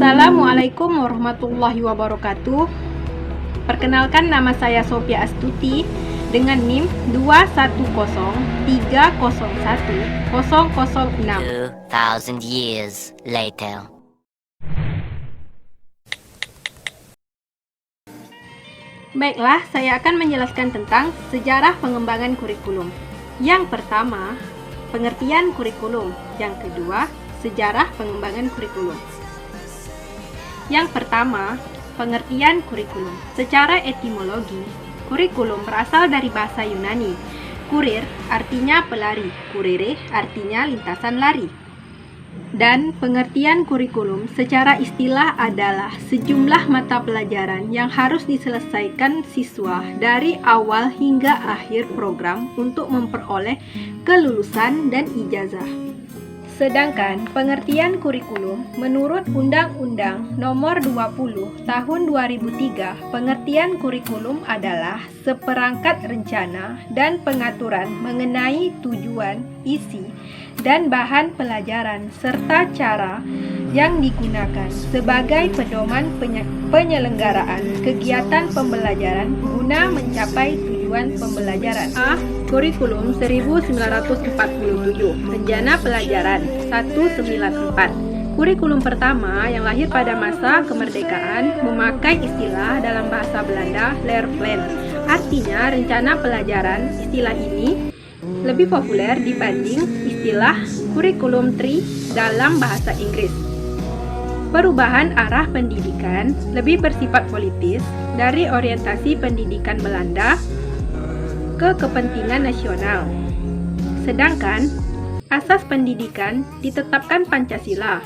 Assalamualaikum warahmatullahi wabarakatuh. Perkenalkan, nama saya Sophia Astuti dengan NIM 210301006. 2,000 years later. Baiklah, saya akan menjelaskan tentang sejarah pengembangan kurikulum. Yang pertama, pengertian kurikulum. Yang kedua, sejarah pengembangan kurikulum. Yang pertama, pengertian kurikulum. Secara etimologi, kurikulum berasal dari bahasa Yunani. Kurir artinya pelari, kurere artinya lintasan lari. Dan pengertian kurikulum secara istilah adalah sejumlah mata pelajaran yang harus diselesaikan siswa dari awal hingga akhir program untuk memperoleh kelulusan dan ijazah. Sedangkan pengertian kurikulum menurut Undang-Undang Nomor 20 Tahun 2003, pengertian kurikulum adalah seperangkat rencana dan pengaturan mengenai tujuan, isi, dan bahan pelajaran serta cara yang digunakan sebagai pedoman penyelenggaraan kegiatan pembelajaran guna mencapai tujuan pembelajaran. A. Kurikulum 1947, Rencana Pelajaran 194. Kurikulum pertama yang lahir pada masa kemerdekaan memakai istilah dalam bahasa Belanda leerplan, artinya rencana pelajaran. Istilah ini lebih populer dibanding istilah kurikulum tri dalam bahasa Inggris. Perubahan arah pendidikan lebih bersifat politis dari orientasi pendidikan Belanda ke kepentingan nasional. Sedangkan asas pendidikan ditetapkan Pancasila.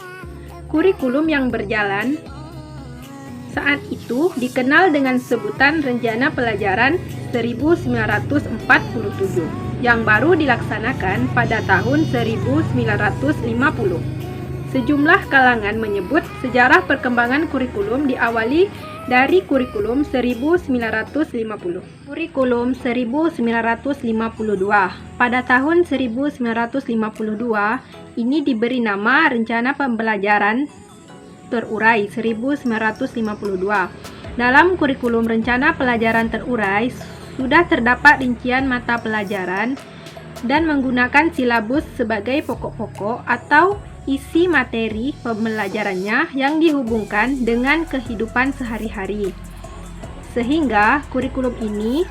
Kurikulum yang berjalan saat itu dikenal dengan sebutan Rencana Pelajaran 1947 yang baru dilaksanakan pada tahun 1950. Sejumlah kalangan menyebut sejarah perkembangan kurikulum diawali dari kurikulum 1950. Kurikulum 1952. Pada tahun 1952, ini diberi nama Rencana Pembelajaran Terurai 1952. Dalam kurikulum Rencana Pelajaran Terurai sudah terdapat rincian mata pelajaran dan menggunakan silabus sebagai pokok-pokok atau isi materi pembelajarannya yang dihubungkan dengan kehidupan sehari-hari. Sehingga kurikulum ini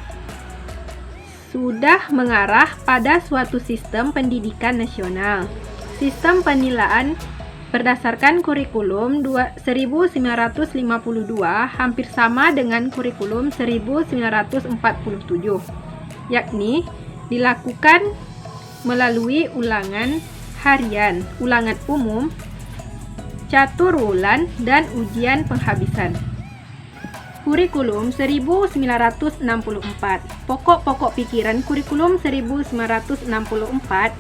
sudah mengarah pada suatu sistem pendidikan nasional. Sistem penilaian berdasarkan kurikulum 1952 hampir sama dengan kurikulum 1947, yakni dilakukan melalui ulangan harian, ulangan umum, catur wulan, dan ujian penghabisan. Kurikulum 1964. Pokok-pokok pikiran kurikulum 1964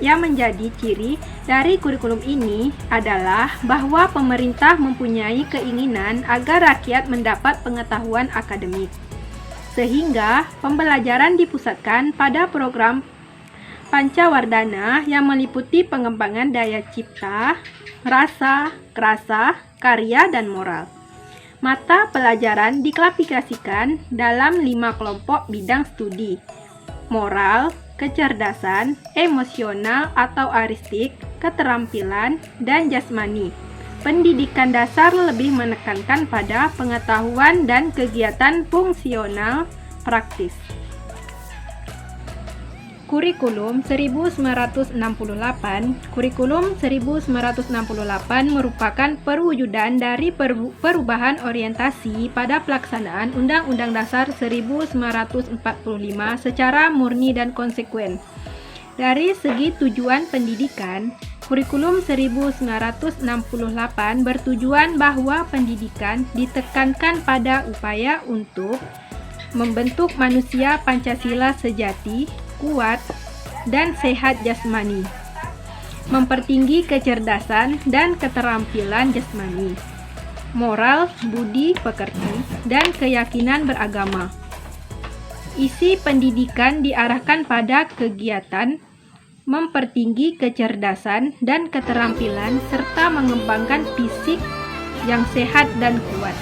yang menjadi ciri dari kurikulum ini adalah bahwa pemerintah mempunyai keinginan agar rakyat mendapat pengetahuan akademik. Sehingga pembelajaran dipusatkan pada program Pancawardhana yang meliputi pengembangan daya cipta, rasa, krasa, karya, dan moral. Mata pelajaran diklasifikasikan dalam 5 kelompok bidang studi: moral, kecerdasan, emosional atau aristik, keterampilan, dan jasmani. Pendidikan dasar lebih menekankan pada pengetahuan dan kegiatan fungsional praktis. Kurikulum 1968. Kurikulum 1968 merupakan perwujudan dari perubahan orientasi pada pelaksanaan Undang-Undang Dasar 1945 secara murni dan konsekuen. Dari segi tujuan pendidikan, kurikulum 1968 bertujuan bahwa pendidikan ditekankan pada upaya untuk membentuk manusia Pancasila sejati, kuat, dan sehat jasmani, mempertinggi kecerdasan dan keterampilan jasmani, moral, budi pekerti, dan keyakinan beragama. Isi pendidikan diarahkan pada kegiatan mempertinggi kecerdasan dan keterampilan serta mengembangkan fisik, yang sehat dan kuat.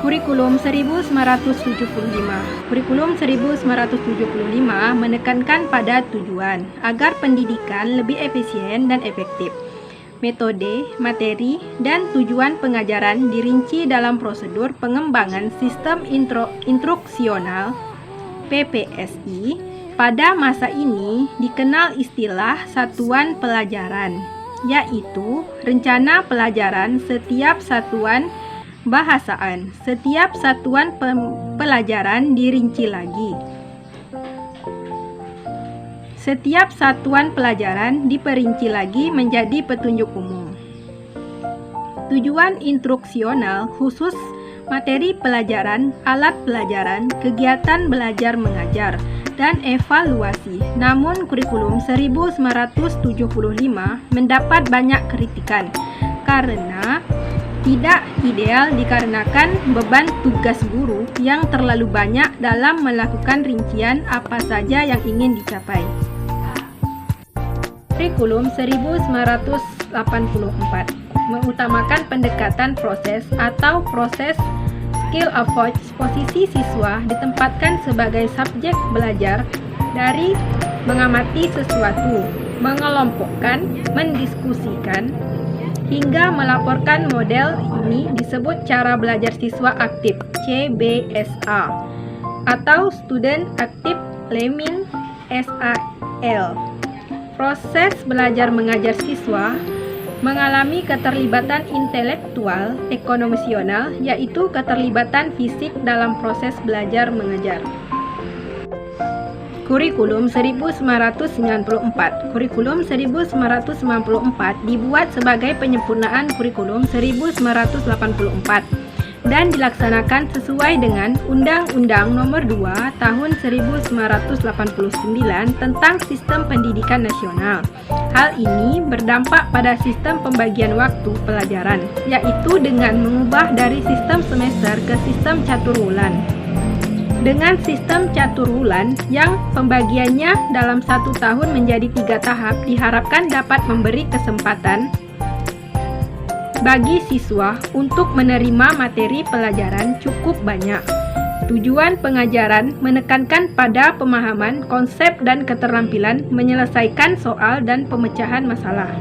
Kurikulum 1975. Kurikulum 1975 menekankan pada tujuan agar pendidikan lebih efisien dan efektif. Metode, materi, dan tujuan pengajaran dirinci dalam prosedur pengembangan sistem instruksional PPSI. Pada masa ini dikenal istilah satuan pelajaran, yaitu rencana pelajaran setiap satuan bahasaan. Setiap satuan pelajaran dirinci lagi. Setiap satuan pelajaran diperinci lagi menjadi petunjuk umum. Tujuan instruksional khusus materi pelajaran, alat pelajaran, kegiatan belajar mengajar, dan evaluasi. Namun kurikulum 1975 mendapat banyak kritikan karena tidak ideal dikarenakan beban tugas guru yang terlalu banyak dalam melakukan rincian apa saja yang ingin dicapai. Kurikulum 1984 mengutamakan pendekatan proses atau proses skill approach. Posisi siswa ditempatkan sebagai subjek belajar dari mengamati sesuatu, mengelompokkan, mendiskusikan, hingga melaporkan. Model ini disebut cara belajar siswa aktif (CBSA) atau Student Active Learning (SAL). Proses belajar mengajar siswa mengalami keterlibatan intelektual, ekonominal, yaitu keterlibatan fisik dalam proses belajar mengajar. Kurikulum 1994. Kurikulum 1994 dibuat sebagai penyempurnaan kurikulum 1984 dan dilaksanakan sesuai dengan Undang-Undang Nomor 2 Tahun 1989 tentang Sistem Pendidikan Nasional. Hal ini berdampak pada sistem pembagian waktu pelajaran, yaitu dengan mengubah dari sistem semester ke sistem catur wulan. Dengan sistem catur wulan yang pembagiannya dalam 1 tahun menjadi 3 tahap, diharapkan dapat memberi kesempatan bagi siswa untuk menerima materi pelajaran cukup banyak. Tujuan pengajaran menekankan pada pemahaman konsep dan keterampilan menyelesaikan soal dan pemecahan masalah.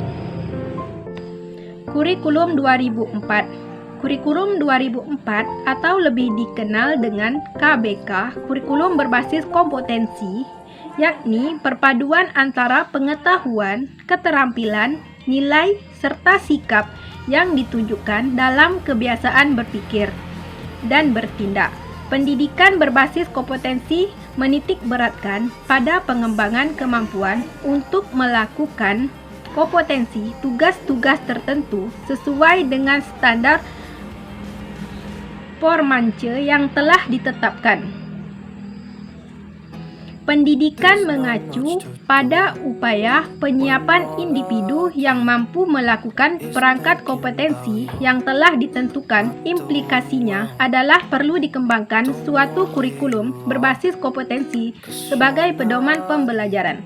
Kurikulum 2004. Kurikulum 2004 atau lebih dikenal dengan KBK, kurikulum berbasis kompetensi, yakni perpaduan antara pengetahuan, keterampilan, nilai, serta sikap yang ditujukan dalam kebiasaan berpikir dan bertindak. Pendidikan berbasis kompetensi menitik beratkan pada pengembangan kemampuan untuk melakukan kompetensi tugas-tugas tertentu sesuai dengan standar Formance yang telah ditetapkan. Pendidikan mengacu pada upaya penyiapan individu yang mampu melakukan perangkat kompetensi yang telah ditentukan. Implikasinya adalah perlu dikembangkan suatu kurikulum berbasis kompetensi sebagai pedoman pembelajaran.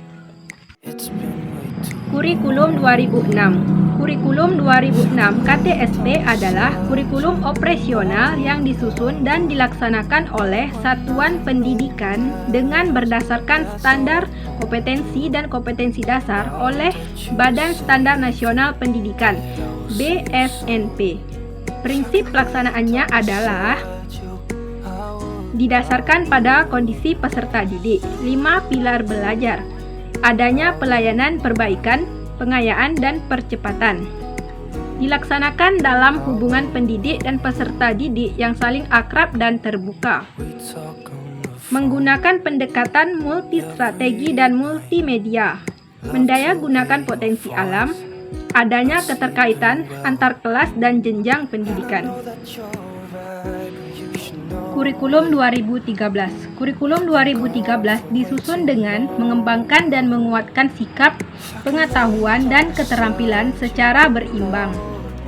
Kurikulum 2006. Kurikulum 2006 KTSP adalah kurikulum operasional yang disusun dan dilaksanakan oleh satuan pendidikan dengan berdasarkan standar kompetensi dan kompetensi dasar oleh Badan Standar Nasional Pendidikan (BSNP). Prinsip pelaksanaannya adalah didasarkan pada kondisi peserta didik, 5 pilar belajar, adanya pelayanan perbaikan, pengayaan, dan percepatan. Dilaksanakan dalam hubungan pendidik dan peserta didik yang saling akrab dan terbuka. Menggunakan pendekatan multistrategi dan multimedia. Mendayagunakan potensi alam. Adanya keterkaitan antar kelas dan jenjang pendidikan. Kurikulum 2013. Kurikulum 2013 disusun dengan mengembangkan dan menguatkan sikap, pengetahuan, dan keterampilan secara berimbang.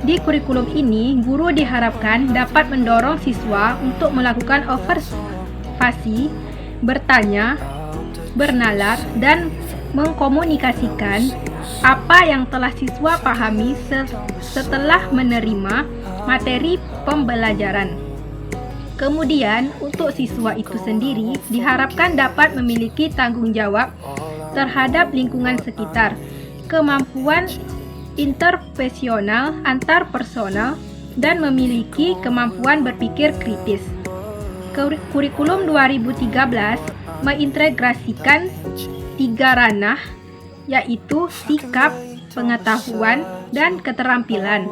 Di kurikulum ini, guru diharapkan dapat mendorong siswa untuk melakukan observasi, bertanya, bernalar, dan mengkomunikasikan apa yang telah siswa pahami setelah menerima materi pembelajaran. Kemudian, untuk siswa itu sendiri diharapkan dapat memiliki tanggung jawab terhadap lingkungan sekitar, kemampuan interpersonal antar personal, dan memiliki kemampuan berpikir kritis. Kurikulum 2013 mengintegrasikan 3 ranah, yaitu sikap, pengetahuan, dan keterampilan,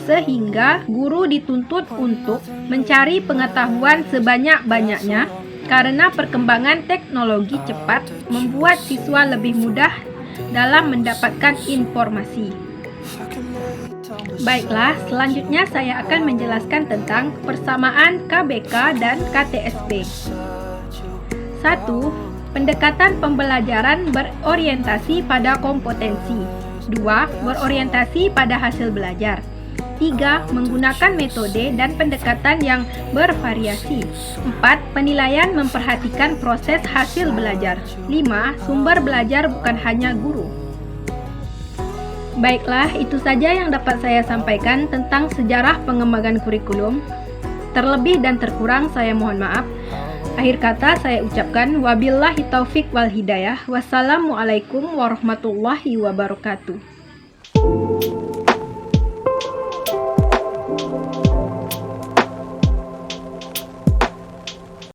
sehingga guru dituntut untuk mencari pengetahuan sebanyak-banyaknya karena perkembangan teknologi cepat membuat siswa lebih mudah dalam mendapatkan informasi. Baiklah, selanjutnya saya akan menjelaskan tentang persamaan KBK dan KTSP. 1. Pendekatan pembelajaran berorientasi pada kompetensi. 2. Berorientasi pada hasil belajar. 3. Menggunakan metode dan pendekatan yang bervariasi. 4. Penilaian memperhatikan proses hasil belajar. 5. Sumber belajar bukan hanya guru. Baiklah, itu saja yang dapat saya sampaikan tentang sejarah pengembangan kurikulum. Terlebih dan terkurang saya mohon maaf. Akhir kata saya ucapkan wabillahi taufik wal hidayah. Wassalamualaikum warahmatullahi wabarakatuh.